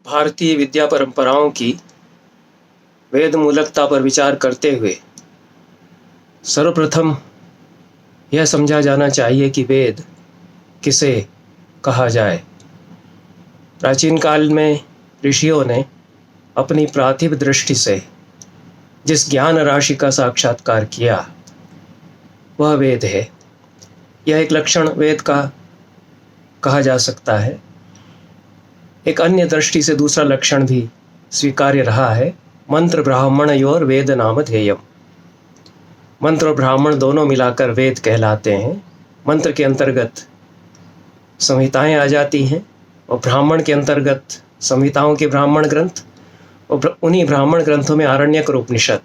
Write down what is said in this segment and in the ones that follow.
भारतीय विद्या परंपराओं की वेद मूलकता पर विचार करते हुए सर्वप्रथम यह समझा जाना चाहिए कि वेद किसे कहा जाए। प्राचीन काल में ऋषियों ने अपनी पार्थिव दृष्टि से जिस ज्ञान राशि का साक्षात्कार किया वह वेद है। यह एक लक्षण वेद का कहा जा सकता है। एक अन्य दृष्टि से दूसरा लक्षण भी स्वीकार्य रहा है। मंत्र ब्राह्मणयोर वेद नामधेयम्। मंत्र और ब्राह्मण दोनों मिलाकर वेद कहलाते हैं। मंत्र के अंतर्गत संहिताएं आ जाती हैं और ब्राह्मण के अंतर्गत संहिताओं के ब्राह्मण ग्रंथ और उन्हीं ब्राह्मण ग्रंथों में आरण्यक और उपनिषद,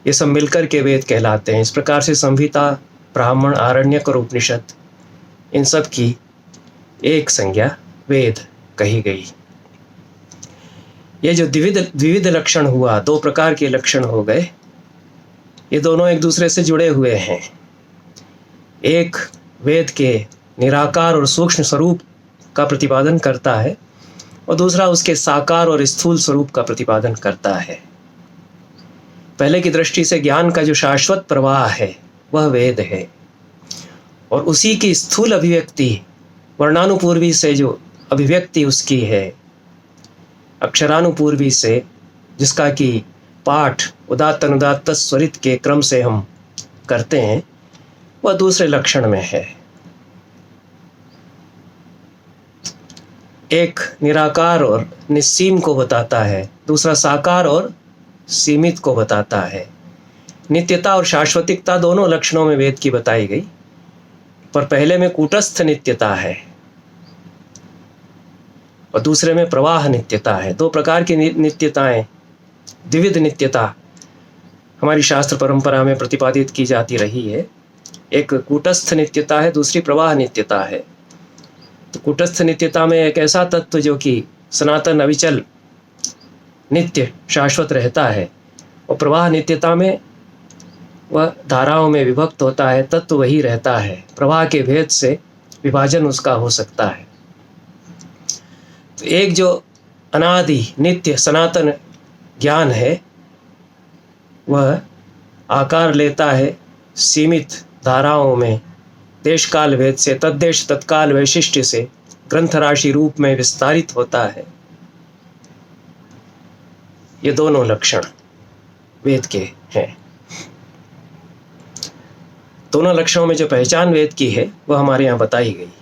ये सब मिलकर के वेद कहलाते हैं। इस प्रकार से संहिता, ब्राह्मण, आरण्यक और उपनिषद, इन सब की एक संज्ञा वेद कही गई। ये जो द्विविध लक्षण हुआ, दो प्रकार के लक्षण हो गए, ये दोनों एक दूसरे से जुड़े हुए हैं। एक वेद के निराकार और सूक्ष्म स्वरूप का प्रतिपादन करता है और दूसरा उसके साकार और स्थूल स्वरूप का प्रतिपादन करता है। पहले की दृष्टि से ज्ञान का जो शाश्वत प्रवाह है वह वेद है और उसी की स्थूल अभिव्यक्ति, वर्णानुपूर्वी से जो अभिव्यक्ति उसकी है, अक्षरानुपूर्वी से जिसका कि पाठ उदात्त अनुदात्त स्वरित के क्रम से हम करते हैं, वह दूसरे लक्षण में है। एक निराकार और निस्सीम को बताता है, दूसरा साकार और सीमित को बताता है। नित्यता और शाश्वतिकता दोनों लक्षणों में वेद की बताई गई, पर पहले में कूटस्थ नित्यता है और दूसरे में प्रवाह नित्यता है। दो प्रकार की नित्यताएं, द्विविध नित्यता हमारी शास्त्र परंपरा में प्रतिपादित की जाती रही है। एक कूटस्थ नित्यता है, दूसरी प्रवाह नित्यता है। तो कूटस्थ नित्यता में एक ऐसा तत्व जो कि सनातन, अविचल, नित्य, शाश्वत रहता है और प्रवाह नित्यता में वह धाराओं में विभक्त होता है, तत्व वही रहता है। प्रवाह के भेद से विभाजन उसका हो सकता है। तो एक जो अनादि, नित्य, सनातन ज्ञान है वह आकार लेता है सीमित धाराओं में, देश काल भेद से, तद्देश तत्काल वैशिष्ट्य से ग्रंथ राशि रूप में विस्तारित होता है। ये दोनों लक्षण वेद के हैं। दोनों लक्षणों में जो पहचान वेद की है वह हमारे यहाँ बताई गई।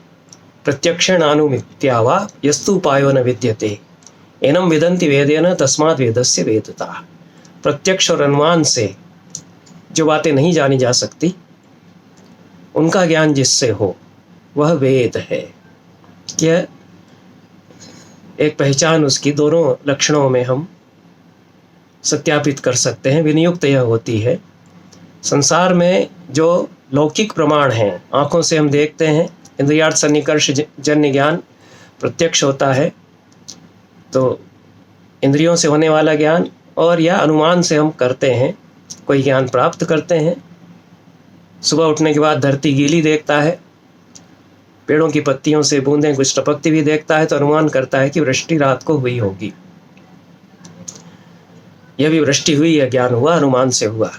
प्रत्यक्षेणानुमित्या वा यस्तुपायो न विद्यते एनम विदन्ति वेदेन तस्मात् वेदस्य वेदता। प्रत्यक्ष और अनुमान से जो बातें नहीं जानी जा सकती उनका ज्ञान जिससे हो वह वेद है। यह एक पहचान उसकी दोनों लक्षणों में हम सत्यापित कर सकते हैं। विनियुक्त यह होती है, संसार में जो लौकिक प्रमाण हैं, आँखों से हम देखते हैं, इंद्रियार्थ सन्निकर्ष जन्य ज्ञान प्रत्यक्ष होता है, तो इंद्रियों से होने वाला ज्ञान और या अनुमान से हम करते हैं, कोई ज्ञान प्राप्त करते हैं। सुबह उठने के बाद धरती गीली देखता है, पेड़ों की पत्तियों से बूंदें कुछ टपकती भी देखता है, तो अनुमान करता है कि वृष्टि रात को हुई होगी। यह भी वृष्टि हुई, यह ज्ञान हुआ, अनुमान से हुआ।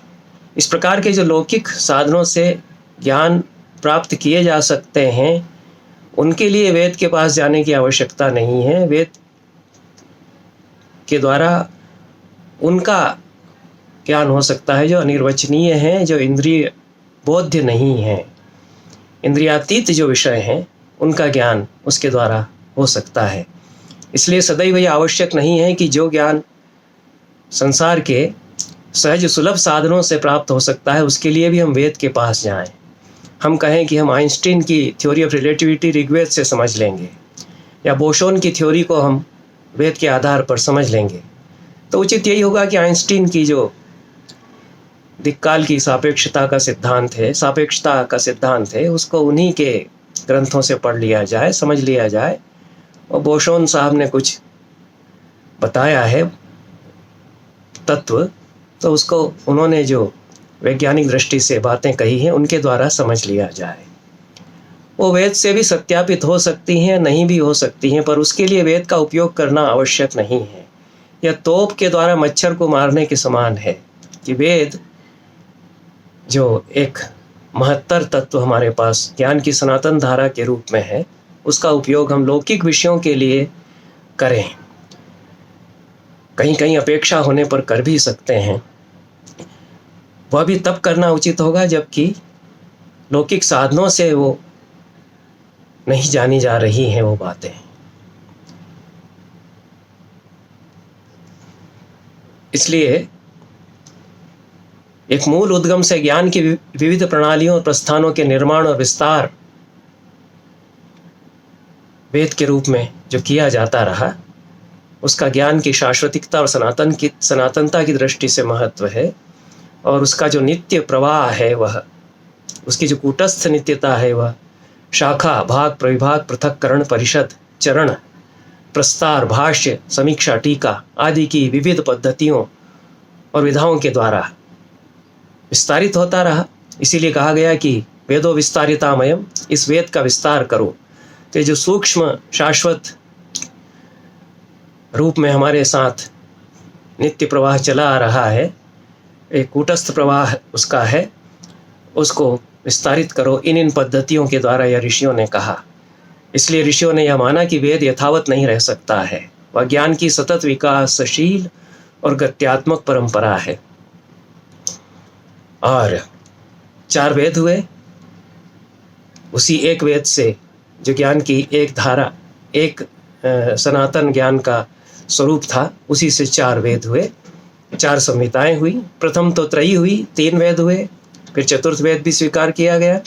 इस प्रकार के जो लौकिक साधनों से ज्ञान प्राप्त किए जा सकते हैं, उनके लिए वेद के पास जाने की आवश्यकता नहीं है। वेद के द्वारा उनका ज्ञान हो सकता है जो अनिर्वचनीय है, जो इंद्रिय बोध्य नहीं है। इंद्रियातीत जो विषय हैं उनका ज्ञान उसके द्वारा हो सकता है। इसलिए सदैव यह आवश्यक नहीं है कि जो ज्ञान संसार के सहज सुलभ साधनों से प्राप्त हो सकता है उसके लिए भी हम वेद के पास जाएं। हम कहें कि हम आइंस्टीन की थ्योरी ऑफ रिलेटिविटी ऋग्वेद से समझ लेंगे या बोसोन की थ्योरी को हम वेद के आधार पर समझ लेंगे, तो उचित यही होगा कि आइंस्टीन की जो दिक्काल की सापेक्षता का सिद्धांत है, उसको उन्हीं के ग्रंथों से पढ़ लिया जाए, समझ लिया जाए। और बोसोन साहब ने कुछ बताया है तत्व, तो उसको उन्होंने जो वैज्ञानिक दृष्टि से बातें कही हैं उनके द्वारा समझ लिया जाए। वो वेद से भी सत्यापित हो सकती हैं, नहीं भी हो सकती हैं, पर उसके लिए वेद का उपयोग करना आवश्यक नहीं है। यह तोप के द्वारा मच्छर को मारने के समान है कि वेद जो एक महत्तर तत्व हमारे पास ज्ञान की सनातन धारा के रूप में है, उसका उपयोग हम लौकिक विषयों के लिए करें। कहीं कहीं अपेक्षा होने पर कर भी सकते हैं, वह भी तब करना उचित होगा जबकि लौकिक साधनों से वो नहीं जानी जा रही हैं वो बातें। इसलिए एक मूल उद्गम से ज्ञान की विविध प्रणालियों और प्रस्थानों के निर्माण और विस्तार वेद के रूप में जो किया जाता रहा, उसका ज्ञान की शाश्वतिकता और सनातनता की दृष्टि से महत्व है। और उसका जो नित्य प्रवाह है, वह उसकी जो कूटस्थ नित्यता है, वह शाखा, भाग, प्रविभाग, पृथक्करण, परिषद, चरण, प्रस्तार, भाष्य, समीक्षा, टीका आदि की विविध पद्धतियों और विधाओं के द्वारा विस्तारित होता रहा। इसीलिए कहा गया कि वेदो विस्तारितामयम, इस वेद का विस्तार करो। तो ये जो सूक्ष्म शाश्वत रूप में हमारे साथ नित्य प्रवाह चला आ रहा है, एक कूटस्थ प्रवाह उसका है, उसको विस्तारित करो इन पद्धतियों के द्वारा, यह ऋषियों ने कहा। इसलिए ऋषियों ने यह माना कि वेद यथावत नहीं रह सकता है, वह ज्ञान की सतत विकासशील और गत्यात्मक परंपरा है। और 4 वेद हुए, उसी एक वेद से जो ज्ञान की एक धारा, एक सनातन ज्ञान का स्वरूप था, उसी से 4 वेद हुए, 4 संहिताएं हुई। प्रथम तो त्रयी हुई, 3 वेद हुए, फिर चतुर्थ वेद भी स्वीकार किया गया।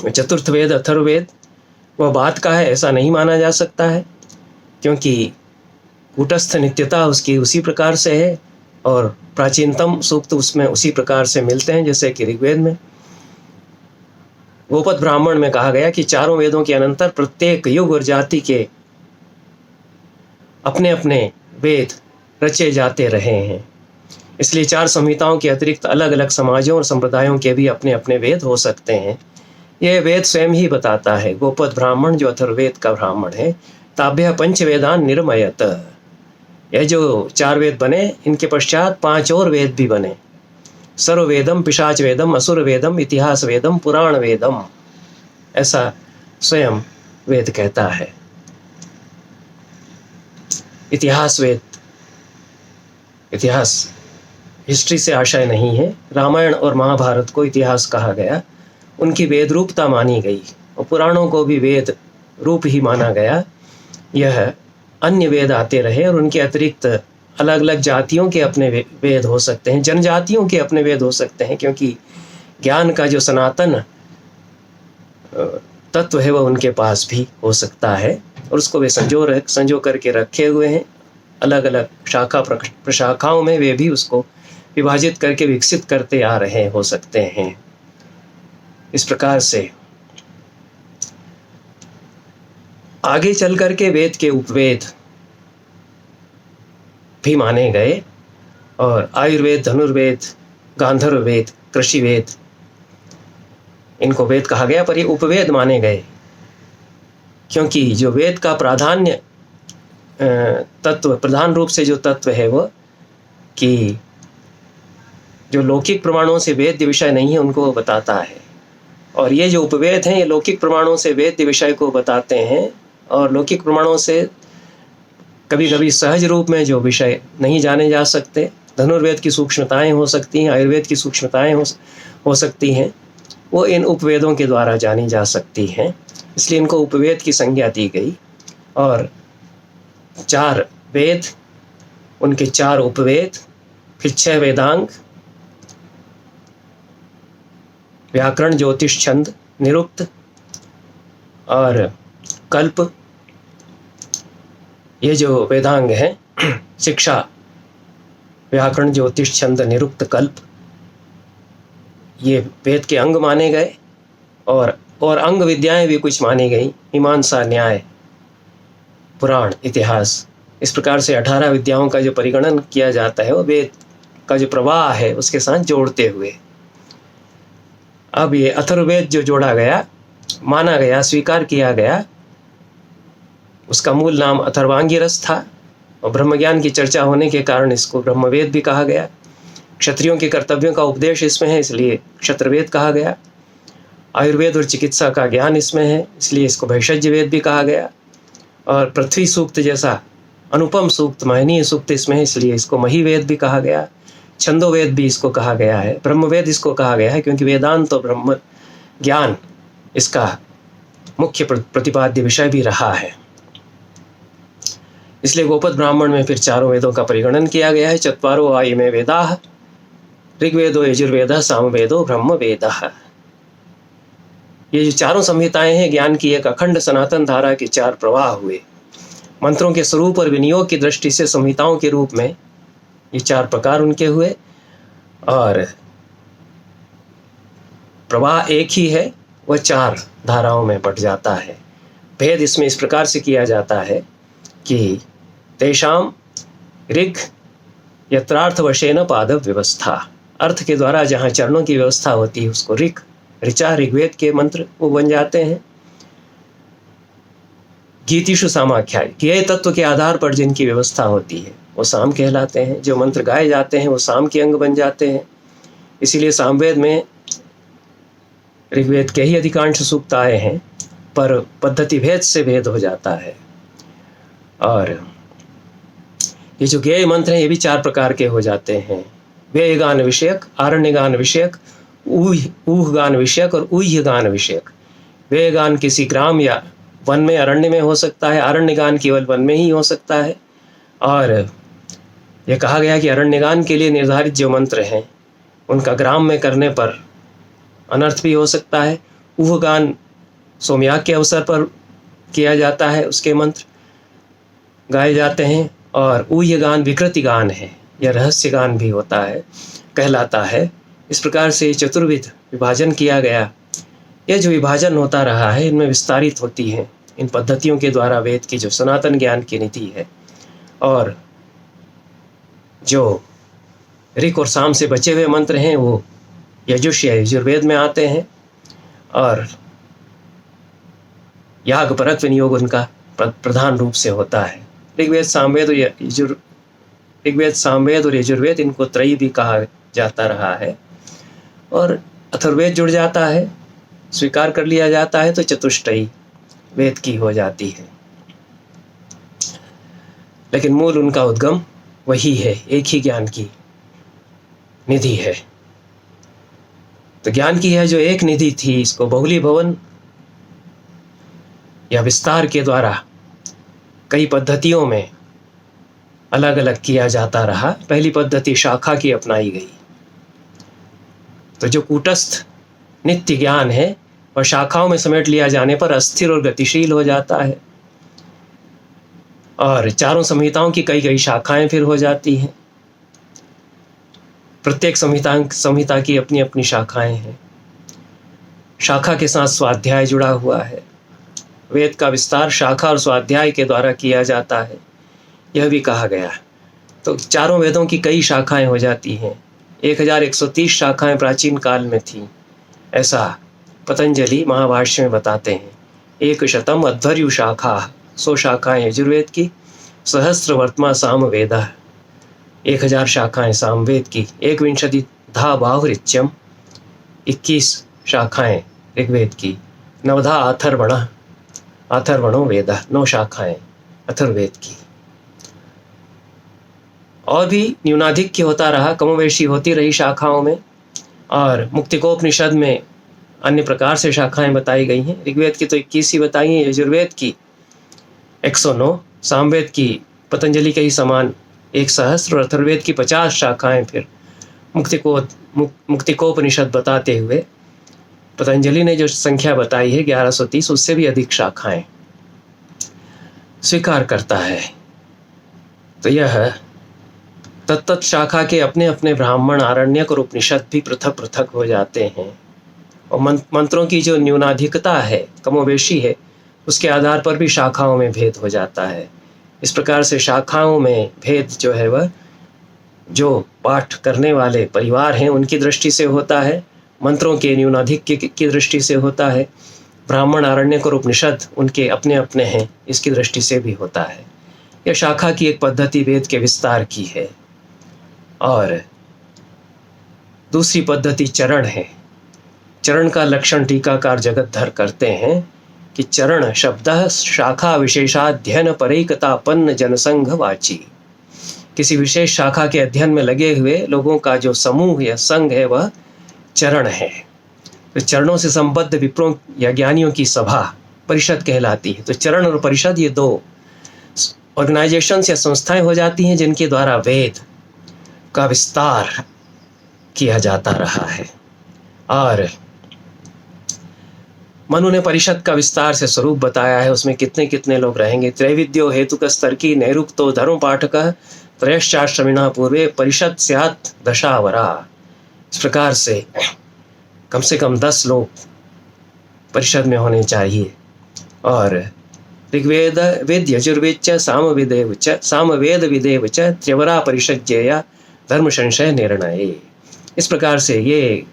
चतुर्थ वेद अथर्ववेद वह बात का है, ऐसा नहीं माना जा सकता है, क्योंकि कूटस्थ नित्यता उसकी उसी प्रकार से है और प्राचीनतम सूक्त उसमें उसी प्रकार से मिलते हैं, जैसे कि ऋग्वेद में गोपद ब्राह्मण में कहा गया कि 4 वेदों के अनंतर प्रत्येक युग और जाति के अपने अपने वेद रचे जाते रहे हैं। इसलिए 4 संहिताओं के अतिरिक्त अलग अलग समाजों और संप्रदायों के भी अपने अपने वेद हो सकते हैं। यह वेद स्वयं ही बताता है। गोपद ब्राह्मण जो अथर्ववेद का ब्राह्मण है, ताभ्य पंचवेदान निर्मयत, यह जो 4 वेद बने, इनके पश्चात 5 और वेद भी बने। सर्ववेदम, पिशाच वेदम, असुर वेदम, इतिहास वेदम, पुराण वेदम, ऐसा स्वयं वेद कहता है। इतिहास वेद, इतिहास हिस्ट्री से आशय नहीं है। रामायण और महाभारत को इतिहास कहा गया, उनकी वेद रूपता मानी गई, और पुराणों को भी वेद रूप ही माना गया। यह अन्य वेद आते रहे और उनके अतिरिक्त अलग अलग जातियों के अपने वेद हो सकते हैं, जनजातियों के अपने वेद हो सकते हैं, क्योंकि ज्ञान का जो सनातन तत्व है वह उनके पास भी हो सकता है, और उसको वे संजो करके रखे हुए हैं। अलग अलग शाखा प्रशाखाओं में वे भी उसको विभाजित करके विकसित करते आ रहे हो सकते हैं। इस प्रकार से आगे चल करके वेद के उपवेद भी माने गए, और आयुर्वेद, धनुर्वेद, गांधर्व वेद, कृषि वेद, इनको वेद कहा गया, पर ये उपवेद माने गए, क्योंकि जो वेद का प्राधान्य तत्व, प्रधान रूप से जो तत्व है वो कि जो लौकिक प्रमाणों से वेद्य विषय नहीं है उनको बताता है, और ये जो उपवेद हैं ये लौकिक प्रमाणों से वेद्य विषय को बताते हैं, और लौकिक प्रमाणों से कभी कभी सहज रूप में जो विषय नहीं जाने जा सकते, धनुर्वेद की सूक्ष्मताएं हो सकती हैं, आयुर्वेद की सूक्ष्मताएं हो सकती हैं, वो इन उपवेदों के द्वारा जानी जा सकती हैं। इसलिए इनको उपवेद की संज्ञा दी गई। और 4 वेद, उनके 4 उपवेद, फिर 6 वेदांग, व्याकरण, ज्योतिष, छंद, निरुक्त और कल्प, ये जो वेदांग हैं, शिक्षा, व्याकरण, ज्योतिष, छंद, निरुक्त, कल्प, ये वेद के अंग माने गए, और अंग विद्याएं भी कुछ मानी गई, मीमांसा, न्याय, पुराण, इतिहास। इस प्रकार से 18 विद्याओं का जो परिगणन किया जाता है वो वेद का जो प्रवाह है उसके साथ जोड़ते हुए। अब ये अथर्ववेद जो जोड़ा गया, माना गया, स्वीकार किया गया। उसका मूल नाम अथर्वांगिरस था और ब्रह्मज्ञान की चर्चा होने के कारण इसको ब्रह्मवेद भी कहा गया। क्षत्रियों के कर्तव्यों का उपदेश इसमें है, इसलिए क्षत्रवेद कहा गया। आयुर्वेद और चिकित्सा का ज्ञान इसमें है, इसलिए इसको भैषज्य वेद भी कहा गया। और पृथ्वी सूक्त जैसा अनुपम सूक्त, महनीय सूक्त इसमें है, इसलिए इसको महिवेद भी कहा गया। छंदोवेद भी इसको कहा गया है। ब्रह्मवेद इसको कहा गया है क्योंकि वेदांत और ब्रह्म ज्ञान इसका मुख्य प्रतिपाद्य विषय भी रहा है। इसलिए गोपद ब्राह्मण में फिर चारों वेदों का परिगणन किया गया है। चत्वारो आयि में वेदाः, ऋग्वेदो यजुर्वेदः, सामवेदो ब्रह्मवेदः। ये जो चारों संहिताएं हैं, ज्ञान की एक अखंड सनातन धारा के चार प्रवाह हुए। मंत्रों के स्वरूप और विनियोग की दृष्टि से संहिताओं के रूप में ये चार प्रकार उनके हुए, और प्रवाह एक ही है, वह चार धाराओं में बट जाता है। भेद इसमें इस प्रकार से किया जाता है कि तेषाम ऋग यत्रार्थवशेन पाद व्यवस्था, अर्थ के द्वारा जहाँ चरणों की व्यवस्था होती है उसको ऋग, ऋचा ऋग्वेद के मंत्र वो बन जाते हैं। गीतिषु सामाख्याय, ज्ञेय तत्व के आधार पर जिनकी व्यवस्था होती है वो साम कहलाते हैं। जो मंत्र गाए जाते हैं वो साम के अंग बन जाते हैं। इसीलिए सामवेद में ऋग्वेद के ही अधिकांश सूक्त आए हैं, पर पद्धति भेद से भेद हो जाता है। और ये जो ज्ञेय मंत्र हैं ये भी चार प्रकार के हो जाते हैं। व्ययगान विषयक, आरण्यगान विषयक, ऊहगान विषयक और ऊह्यगान विषयक। व्ययगान किसी ग्राम या वन में, अरण्य में हो सकता है। आरण्यगान केवल वन में ही हो सकता है। और यह कहा गया कि अरण्यगान के लिए निर्धारित जो मंत्र हैं उनका ग्राम में करने पर अनर्थ भी हो सकता है। ऊहगान सोमयाग के अवसर पर किया जाता है, उसके मंत्र गाए जाते हैं। और ऊह्यगान विकृति गान है या रहस्य गान भी होता है, कहलाता है। इस प्रकार से चतुर्विध विभाजन किया गया। यह जो विभाजन होता रहा है इनमें विस्तारित होती है इन पद्धतियों के द्वारा वेद की जो सनातन ज्ञान की नीति है। और जो ऋक और साम से बचे हुए मंत्र हैं वो यजुष या यजुर्वेद में आते हैं, और याग परक विनियोग उनका प्रधान रूप से होता है। ऋग्वेद सामवेद और यजुर्वेद इनको त्रयी भी कहा जाता रहा है। और अथर्ववेद जुड़ जाता है, स्वीकार कर लिया जाता है तो चतुष्टयी वेद की हो जाती है। लेकिन मूल उनका उद्गम वही है, एक ही ज्ञान की निधि है। तो ज्ञान की है जो एक निधि थी, इसको बहुलीभवन या विस्तार के द्वारा कई पद्धतियों में अलग अलग किया जाता रहा। पहली पद्धति शाखा की अपनाई गई। तो जो कूटस्थ नित्य ज्ञान है और शाखाओं में समेट लिया जाने पर अस्थिर और गतिशील हो जाता है। और चारों संहिताओं की कई कई शाखाएं फिर हो जाती हैं। प्रत्येक संहिता की अपनी अपनी शाखाएं हैं। शाखा के साथ स्वाध्याय जुड़ा हुआ है। वेद का विस्तार शाखा और स्वाध्याय के द्वारा किया जाता है, यह भी कहा गया। तो चारों वेदों की कई शाखाएं हो जाती हैं। 1130 शाखाएं प्राचीन काल में थीं, ऐसा पतंजलि महाभाष्य में बताते हैं। 100 अध्वर्यु शाखा, 100 शाखाएं यजुर्वेद की, सहस्र वर्तमा सामवेदः, 1000 शाखाएं सामवेद की, 21 धा बाहुरिच्यम, 21 शाखाएं ऋग्वेद की, 9 अथर्वणो वेदः, 9 शाखाएं अथर्ववेद की। और भी न्यूनाधिक्य होता रहा, कमोवेशी होती रही शाखाओं में। और मुक्तिकोपनिषद में अन्य प्रकार से शाखाएं बताई गई हैं। ऋग्वेद की तो 21 ही बताई हैं, यजुर्वेद की 109, सामवेद की पतंजलि के ही समान 1 और अथर्ववेद की 50 शाखाएं फिर मुक्तिकोपनिषद बताते हुए पतंजलि ने जो संख्या बताई है 1130, उससे भी अधिक शाखाएं स्वीकार करता है। तो यह तत्त शाखा के अपने अपने ब्राह्मण, आरण्यक और उपनिषद भी पृथक पृथक हो जाते हैं। और मंत्रों की जो न्यूनाधिकता है, कमोवेशी है, उसके आधार पर भी शाखाओं में भेद हो जाता है। इस प्रकार से शाखाओं में भेद जो है वह जो पाठ करने वाले परिवार हैं उनकी दृष्टि से होता है, मंत्रों के न्यूनाधिक्य की दृष्टि से होता है, ब्राह्मण, आरण्यक और उपनिषद उनके अपने अपने हैं, इसकी दृष्टि से भी होता है। यह शाखा की एक पद्धति वेद के विस्तार की है। और दूसरी पद्धति चरण है। चरण का लक्षण टीकाकार जगतधर करते हैं कि चरण शब्द शाखा विशेषाध्ययन परैकतापन्न जनसंघ वाची। किसी विशेष शाखा के अध्ययन में लगे हुए लोगों का जो समूह या संघ है वह चरण है। तो चरणों से संबद्ध विप्रों या ज्ञानियों की सभा परिषद कहलाती है। तो चरण और परिषद ये दो ऑर्गेनाइजेशंस या संस्थाएं हो जाती हैं जिनके द्वारा वेद का विस्तार किया जाता रहा है। और मनु ने परिषद का विस्तार से स्वरूप बताया है, उसमें कितने कितने लोग रहेंगे। त्रैविद्यो हेतुक स्तर्की नैरुक्तो धर्म पाठक त्रयश्चाश्रमिणा पूर्वे परिषद स्यात् दशावरा। इस प्रकार से कम 10 लोग परिषद में होने चाहिए। और ऋग्वेद वेद यजुर्वेद च सामवेद विदेव च त्रिवरा परिषज्येया धर्म संशय निर्णय। इस प्रकार से ये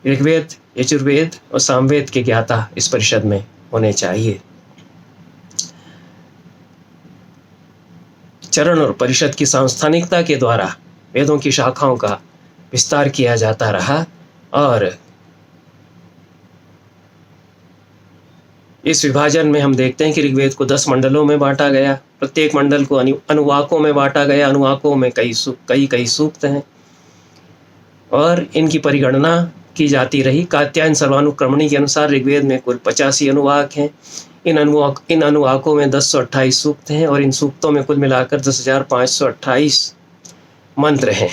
ऋग्वेद, यजुर्वेद और सामवेद के ज्ञाता इस परिषद में होने चाहिए। चरण और परिषद की सांस्थानिकता के द्वारा वेदों की शाखाओं का विस्तार किया जाता रहा। और इस विभाजन में हम देखते हैं कि ऋग्वेद को 10 मंडलों में बांटा गया। प्रत्येक मंडल को अनुवाकों में बांटा गया। अनुवाकों में कई सूक्त हैं और इनकी परिगणना की जाती रही। कात्यायन सर्वानुक्रमणी के अनुसार ऋग्वेद में कुल 85 अनुवाक हैं। इन अनुवाकों में 1028 सूक्त हैं और इन सूक्तों में कुल मिलाकर 10,528 मंत्र हैं।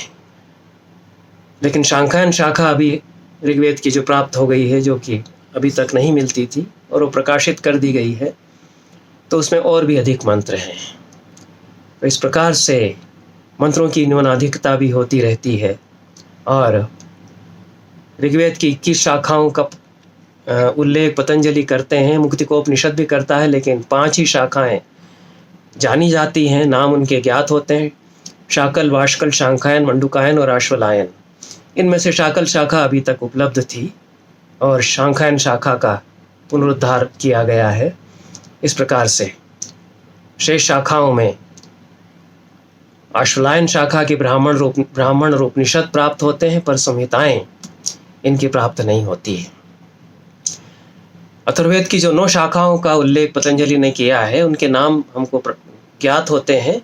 लेकिन शांखायन शाखा अभी ऋग्वेद की जो प्राप्त हो गई है, जो कि अभी तक नहीं मिलती थी और वो प्रकाशित कर दी गई है, तो उसमें और भी अधिक मंत्र हैं। तो इस प्रकार से मंत्रों की न्यूनाधिकता भी होती रहती है। और ऋग्वेद की 21 शाखाओं का उल्लेख पतंजलि करते हैं, मुक्तिकोपनिषद भी करता है, लेकिन 5 ही शाखाएं जानी जाती हैं, नाम उनके ज्ञात होते हैं। शाकल, वाष्कल, शांखायन, मंडुकायन और आश्वलायन। इनमें से शाकल शाखा अभी तक उपलब्ध थी और शांखायन शाखा का पुनरुद्धार किया गया है। इस प्रकार से शेष शाखाओं में आश्वलायन शाखा के ब्राह्मण और उपनिषद प्राप्त होते हैं, पर संहिताएं इनकी प्राप्त नहीं होती है। अथर्ववेद की जो 9 शाखाओं का उल्लेख पतंजलि ने किया है, उनके नाम हमको ज्ञात होते हैं।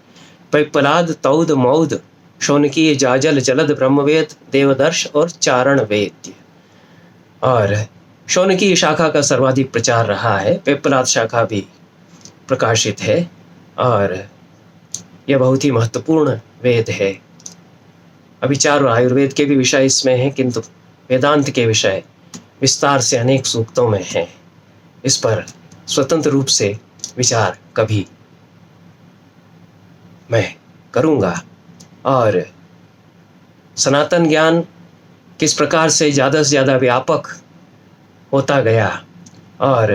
पैपलाद, तौद, मौद, शौनकीय, जाजल, जलद, ब्रह्मवेद, देवदर्श और चारण वेद। और शौनकीय शाखा का सर्वाधिक प्रचार रहा है। पैपलाद शाखा भी प्रकाशित है और यह बहुत ही महत्वपूर्ण वेद है। अभिचार और आयुर्वेद के भी विषय इसमें हैं, किंतु वेदांत के विषय विस्तार से अनेक सूक्तों में हैं। इस पर स्वतंत्र रूप से विचार कभी मैं करूँगा। और सनातन ज्ञान किस प्रकार से ज़्यादा से ज़्यादा व्यापक होता गया और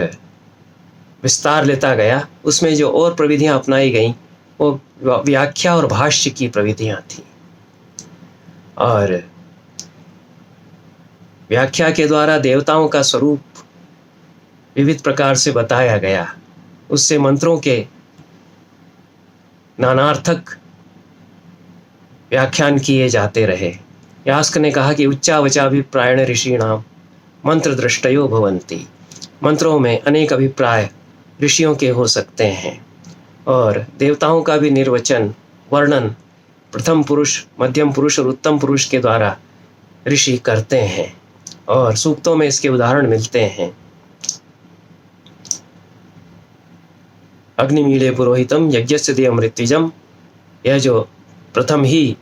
विस्तार लेता गया, उसमें जो और प्रविधियाँ अपनाई गईं वो व्याख्या और भाष्य की प्रविधियाँ थीं। और व्याख्या के द्वारा देवताओं का स्वरूप विविध प्रकार से बताया गया। उससे मंत्रों के नानार्थक व्याख्यान किए जाते रहे। यास्क ने कहा कि उच्चावचाभिप्रायण ऋषीणाम मंत्र दृष्टयो भवन्ति। मंत्रों में अनेक अभिप्राय ऋषियों के हो सकते हैं और देवताओं का भी निर्वचन, वर्णन प्रथम पुरुष, मध्यम पुरुष और उत्तम पुरुष के द्वारा ऋषि करते हैं और सूक्तों में इसके उदाहरण मिलते हैं। अग्निमीळे पुरोहितम यज्ञस्य देव मृत्युजम, यह जो प्रथम ही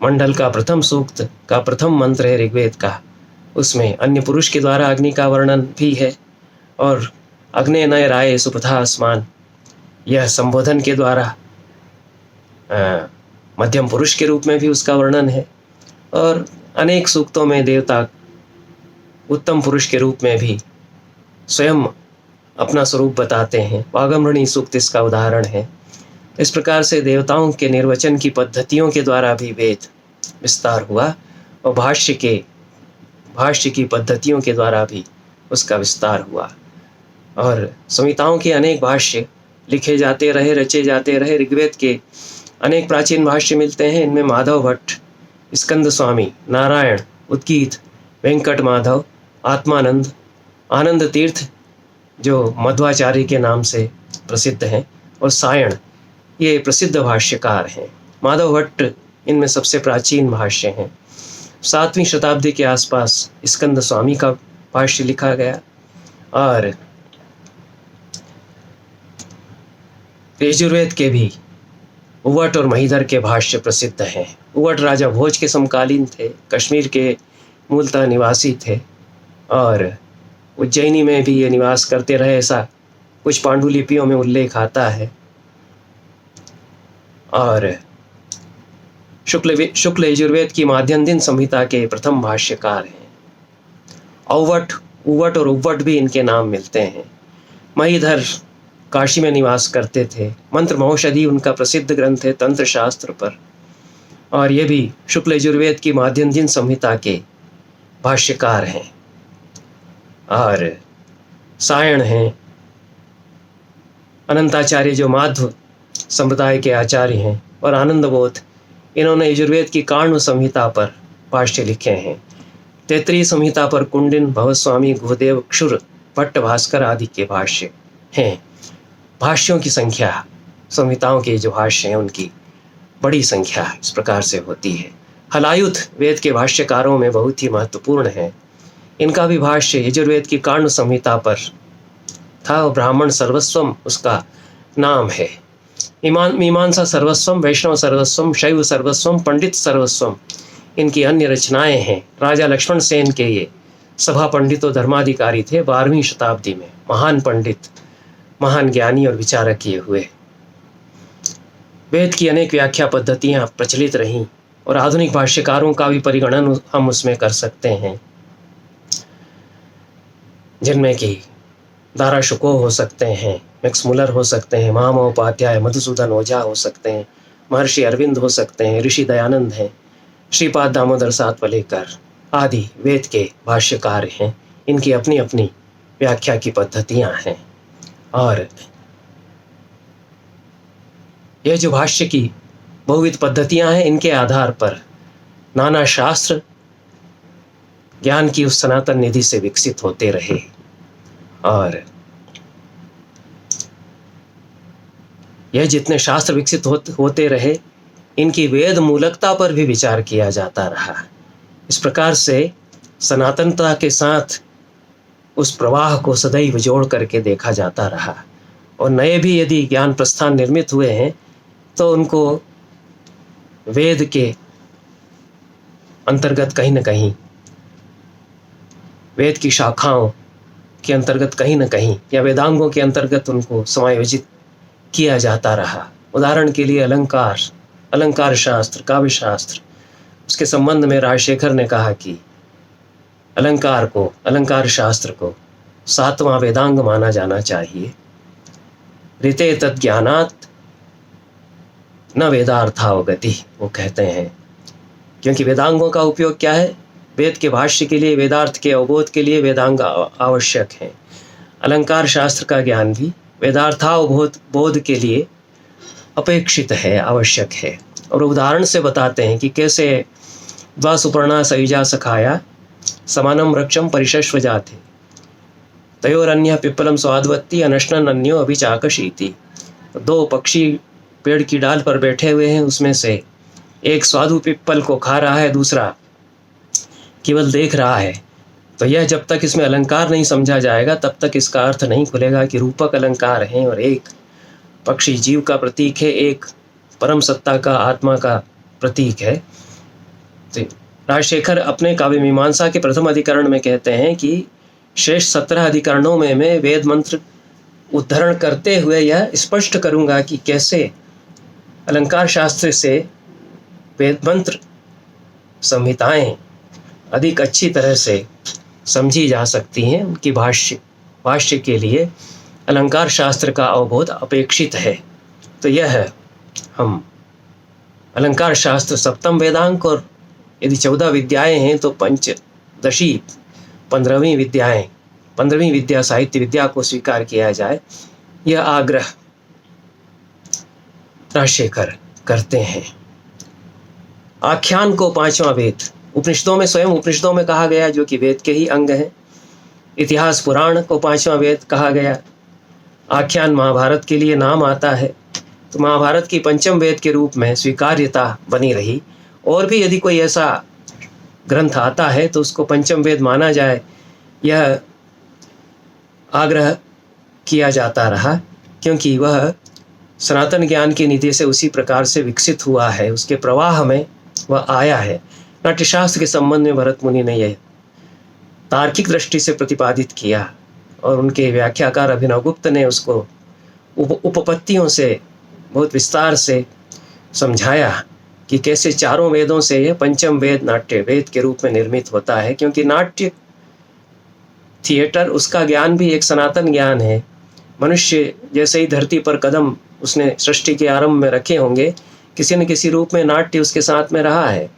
मंडल का प्रथम सूक्त का प्रथम मंत्र है ऋग्वेद का, उसमें अन्य पुरुष के द्वारा अग्नि का वर्णन भी है। और अग्ने नय राये सुपथा आसमान, यह संबोधन के द्वारा मध्यम पुरुष के रूप में भी उसका वर्णन है। और अनेक सूक्तों में देवता उत्तम पुरुष के रूप में भी स्वयं अपना स्वरूप बताते हैं। वागमृणी सूक्त इसका उदाहरण है। इस प्रकार से देवताओं के निर्वचन की पद्धतियों के द्वारा भी वेद विस्तार हुआ और भाष्य की पद्धतियों के द्वारा भी उसका विस्तार हुआ और संहिताओं के अनेक भाष्य लिखे जाते रहे, रचे जाते रहे। ऋग्वेद के अनेक प्राचीन भाष्य मिलते हैं। इनमें माधव भट्ट, स्कंद स्वामी, नारायण, उद्गीत, वेंकट माधव, आत्मानंद, आनंद तीर्थ जो मध्वाचार्य के नाम से प्रसिद्ध हैं, और सायण, ये प्रसिद्ध भाष्यकार हैं। माधव भट्ट इनमें सबसे प्राचीन भाष्य हैं। 7वीं शताब्दी के आसपास स्कंद स्वामी का भाष्य लिखा गया और यजुर्वेद के भी उवट और महीधर के भाष्य प्रसिद्ध हैं। उवट राजा भोज के समकालीन थे, कश्मीर के मूलतः निवासी थे और उज्जैनी में भी ये निवास करते रहे, ऐसा कुछ पांडुलिपियों में उल्लेख आता है। और शुक्ल यजुर्वेद की माध्यन्दिन संहिता के प्रथम भाष्यकार हैं। औवट, उवट और उव्वट भी इनके नाम मिलते हैं। महीधर काशी में निवास करते थे। मंत्र महौषधि उनका प्रसिद्ध ग्रंथ है तंत्र शास्त्र पर, और ये भी शुक्ल यजुर्वेद की माध्यन्दिन संहिता के भाष्यकार हैं। और सायण हैं अनंताचार्य जो माध्व संप्रदाय के आचार्य हैं, और आनंदबोध, इन्होंने यजुर्वेद की काण्व संहिता पर भाष्य लिखे हैं। तैत्तिरीय संहिता पर कुंडिन, भवस्वामी, गुहदेव, क्षुर, भट्ट, भास्कर आदि के भाष्य हैं। भाष्यों की संख्या, संहिताओं के जो भाष्य हैं उनकी बड़ी संख्या इस प्रकार से होती है। हलायुध वेद के भाष्यकारों में बहुत ही महत्वपूर्ण है। इनका भी भाष्य यजुर्वेद की काण्व संहिता पर था और ब्राह्मण सर्वस्वम उसका नाम है। मीमांसा सर्वस्वम, वैष्णव सर्वस्वम, शैव सर्वस्वम, पंडित सर्वस्वम इनकी अन्य रचनाएं हैं। राजा लक्ष्मण सेन के ये सभा पंडित और धर्माधिकारी थे। 12वीं शताब्दी में महान पंडित, महान ज्ञानी और विचारक ये हुए। वेद की अनेक व्याख्या पद्धतियां प्रचलित रहीं और आधुनिक भाष्यकारों का भी परिगणन हम उसमें कर सकते हैं, जिनमें कि दारा शुको हो सकते हैं, मैक्स मुलर हो सकते हैं, महामहोपाध्याय, मधुसूदन ओझा हो सकते हैं, महर्षि अरविंद हो सकते हैं, ऋषि दयानंद हैं, श्रीपाद दामोदर सातवलेकर आदि वेद के भाष्यकार हैं। इनकी अपनी अपनी व्याख्या की पद्धतियां हैं और यह जो भाष्य की बहुविध पद्धतियां हैं, इनके आधार पर नाना शास्त्र ज्ञान की उस सनातन निधि से विकसित होते रहे। और यह जितने शास्त्र विकसित होते रहे, इनकी वेद मूलकता पर भी विचार किया जाता रहा। इस प्रकार से सनातनता के साथ उस प्रवाह को सदैव जोड़ करके देखा जाता रहा। और नए भी यदि ज्ञान प्रस्थान निर्मित हुए हैं तो उनको वेद के अंतर्गत कहीं न कहीं, वेद की शाखाओं के अंतर्गत कहीं न कहीं, या वेदांगों के अंतर्गत उनको समायोजित किया जाता रहा। उदाहरण के लिए अलंकार, अलंकार शास्त्र, काव्य शास्त्र, उसके संबंध में राजशेखर ने कहा कि अलंकार शास्त्र को 7वां वेदांग माना जाना चाहिए। ऋते तज्ज्ञानात् न वेदार्थावगति, वो कहते हैं, क्योंकि वेदांगों का उपयोग क्या है? वेद के भाष्य के लिए, वेदार्थ के अवबोध के लिए वेदांग आवश्यक हैं। अलंकार शास्त्र का ज्ञान भी वेदार्थावबोध के लिए अपेक्षित है, आवश्यक है। और उदाहरण से बताते हैं कि कैसे द्वा सुपर्णा सयुजा सखाया समानम वृक्षम परिशश्व जाते तयोरन्य पिप्पलम स्वादवत्ती अनशनन अन्यो अभिचाकशीति। 2 पक्षी पेड़ की डाल पर बैठे हुए हैं, उसमें से एक स्वादु पिप्पल को खा रहा है, दूसरा केवल देख रहा है। तो यह जब तक इसमें अलंकार नहीं समझा जाएगा तब तक इसका अर्थ नहीं खुलेगा कि रूपक अलंकार हैं और एक पक्षी जीव का प्रतीक है, एक परम सत्ता का, आत्मा का प्रतीक है। तो राजशेखर अपने काव्य मीमांसा के प्रथम अधिकरण में कहते हैं कि शेष 17 अधिकरणों में मैं वेद मंत्र उद्धरण करते हुए यह स्पष्ट करूंगा कि कैसे अलंकार शास्त्र से वेद मंत्र संहिताएं अधिक अच्छी तरह से समझी जा सकती हैं। उनकी भाष्य के लिए अलंकार शास्त्र का अवबोध अपेक्षित है। तो यह है, हम अलंकार शास्त्र 7वां वेदांग, और यदि 14 विद्याएं हैं तो पंचदशी 15वीं विद्याएं 15वीं विद्या साहित्य विद्या को स्वीकार किया जाए, यह आग्रह राजशेखर करते हैं। आख्यान को 5वां वेद, उपनिषदों में, स्वयं उपनिषदों में कहा गया, जो कि वेद के ही अंग है। इतिहास पुराण को 5वां वेद कहा गया। आख्यान महाभारत के लिए नाम आता है, तो महाभारत की 5म वेद के रूप में स्वीकार्यता बनी रही। और भी यदि कोई ऐसा ग्रंथ आता है तो उसको 5म वेद माना जाए, यह आग्रह किया जाता रहा, क्योंकि वह सनातन ज्ञान की निधि से उसी प्रकार से विकसित हुआ है, उसके प्रवाह में वह आया है। नाट्यशास्त्र के संबंध में भरत मुनि ने यह तार्किक दृष्टि से प्रतिपादित किया, और उनके व्याख्याकार अभिनव गुप्त ने उसको उपपत्तियों से बहुत विस्तार से समझाया कि कैसे चारों वेदों से यह 5म वेद नाट्य वेद के रूप में निर्मित होता है। क्योंकि नाट्य थिएटर, उसका ज्ञान भी एक सनातन ज्ञान है। मनुष्य जैसे ही धरती पर कदम उसने सृष्टि के आरंभ में रखे होंगे, किसी न किसी रूप में नाट्य उसके साथ में रहा है,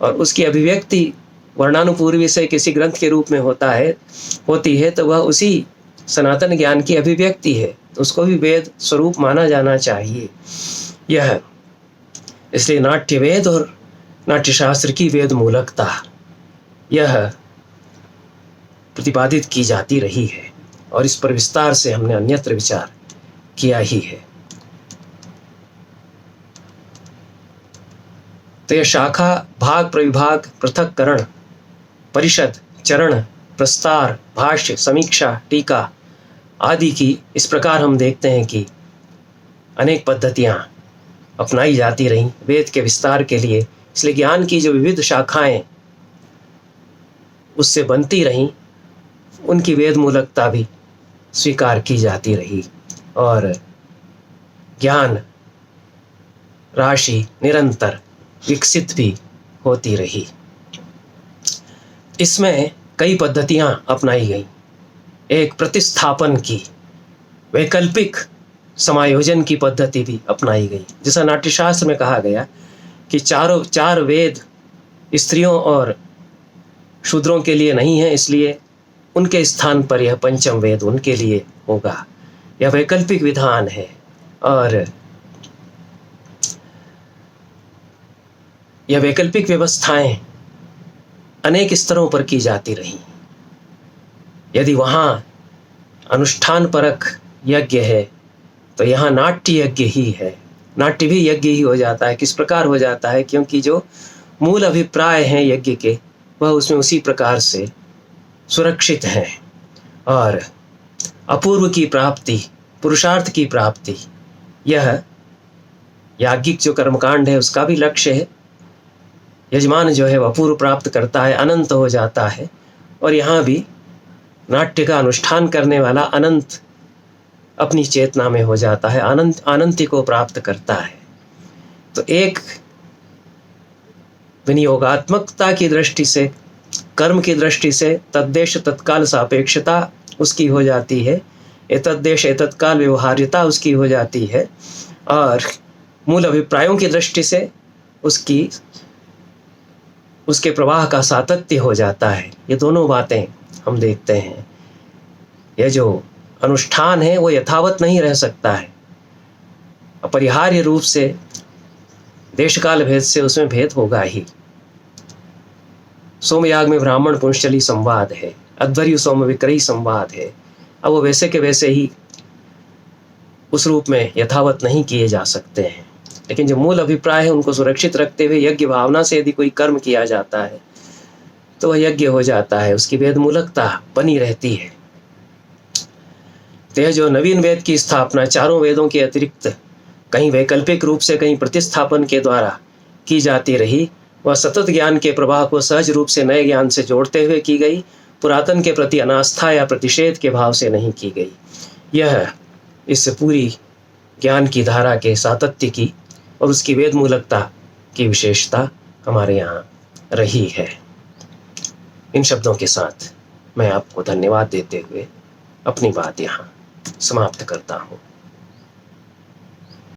और उसकी अभिव्यक्ति वर्णानुपूर्वी से किसी ग्रंथ के रूप में होती है, तो वह उसी सनातन ज्ञान की अभिव्यक्ति है, तो उसको भी वेद स्वरूप माना जाना चाहिए। यह इसलिए नाट्य वेद और नाट्यशास्त्र की वेद मूलकता यह प्रतिपादित की जाती रही है, और इस पर विस्तार से हमने अन्यत्र विचार किया ही है। तो यह शाखा, भाग, प्रविभाग, पृथक्करण, परिषद, चरण, प्रस्तार, भाष्य, समीक्षा, टीका आदि की इस प्रकार हम देखते हैं कि अनेक पद्धतियां अपनाई जाती रहीं वेद के विस्तार के लिए। इसलिए ज्ञान की जो विविध शाखाएं उससे बनती रहीं, उनकी वेद मूलकता भी स्वीकार की जाती रही, और ज्ञान राशि निरंतर विकसित भी होती रही। इसमें कई पद्धतियां अपनाई गई। एक प्रतिस्थापन की, वैकल्पिक समायोजन की पद्धति भी अपनाई गई। जैसा नाट्यशास्त्र में कहा गया कि चार वेद स्त्रियों और शूद्रों के लिए नहीं है, इसलिए उनके स्थान पर यह 5म वेद उनके लिए होगा। यह वैकल्पिक विधान है, और यह वैकल्पिक व्यवस्थाएं अनेक स्तरों पर की जाती रहीं। यदि वहाँ अनुष्ठान परक यज्ञ है, तो यहाँ नाट्य यज्ञ ही है। नाट्य भी यज्ञ ही हो जाता है। किस प्रकार हो जाता है? क्योंकि जो मूल अभिप्राय हैं यज्ञ के, वह उसमें उसी प्रकार से सुरक्षित हैं, और अपूर्व की प्राप्ति, पुरुषार्थ की प्राप्ति, यह याज्ञिक जो कर्मकांड है उसका भी लक्ष्य है। यजमान जो है वह अपूर्व प्राप्त करता है, अनंत हो जाता है, और यहाँ भी नाट्य का अनुष्ठान करने वाला अनंत अपनी चेतना में हो जाता है, अनंत को प्राप्त करता है। तो एक विनियोगात्मकता की दृष्टि से, कर्म की दृष्टि से तद्देश तत्काल सापेक्षता उसकी हो जाती है, एतद्देश एतत्काल व्यवहार्यता उसकी हो जाती है, और मूल अभिप्रायों की दृष्टि से उसके प्रवाह का सातत्य हो जाता है। ये दोनों बातें हम देखते हैं। यह जो अनुष्ठान है वो यथावत नहीं रह सकता है, अपरिहार्य रूप से देशकाल भेद से उसमें भेद होगा ही। सोमयाग में ब्राह्मण पुंशली संवाद है, अध्वर्यु सोम विक्रयी संवाद है। अब वो वैसे के वैसे ही उस रूप में यथावत नहीं किए जा सकते हैं, लेकिन जो मूल अभिप्राय है उनको सुरक्षित रखते हुए यज्ञ भावना से यदि कोई कर्म किया जाता है तो वह यज्ञ हो जाता है, उसकी वेद मूलकता बनी रहती है। तो यह जो नवीन वेद की स्थापना चारों वेदों के अतिरिक्त कहीं वैकल्पिक रूप से, कहीं प्रतिस्थापन के द्वारा की जाती रही, वह सतत ज्ञान के प्रवाह को सहज रूप से नए ज्ञान से जोड़ते हुए की गई, पुरातन के प्रति अनास्था या प्रतिषेध के भाव से नहीं की गई। यह इस पूरी ज्ञान की धारा के सातत्य की और उसकी वेद मूलकता की विशेषता हमारे यहाँ रही है। इन शब्दों के साथ मैं आपको धन्यवाद देते हुए अपनी बात यहाँ समाप्त करता हूँ।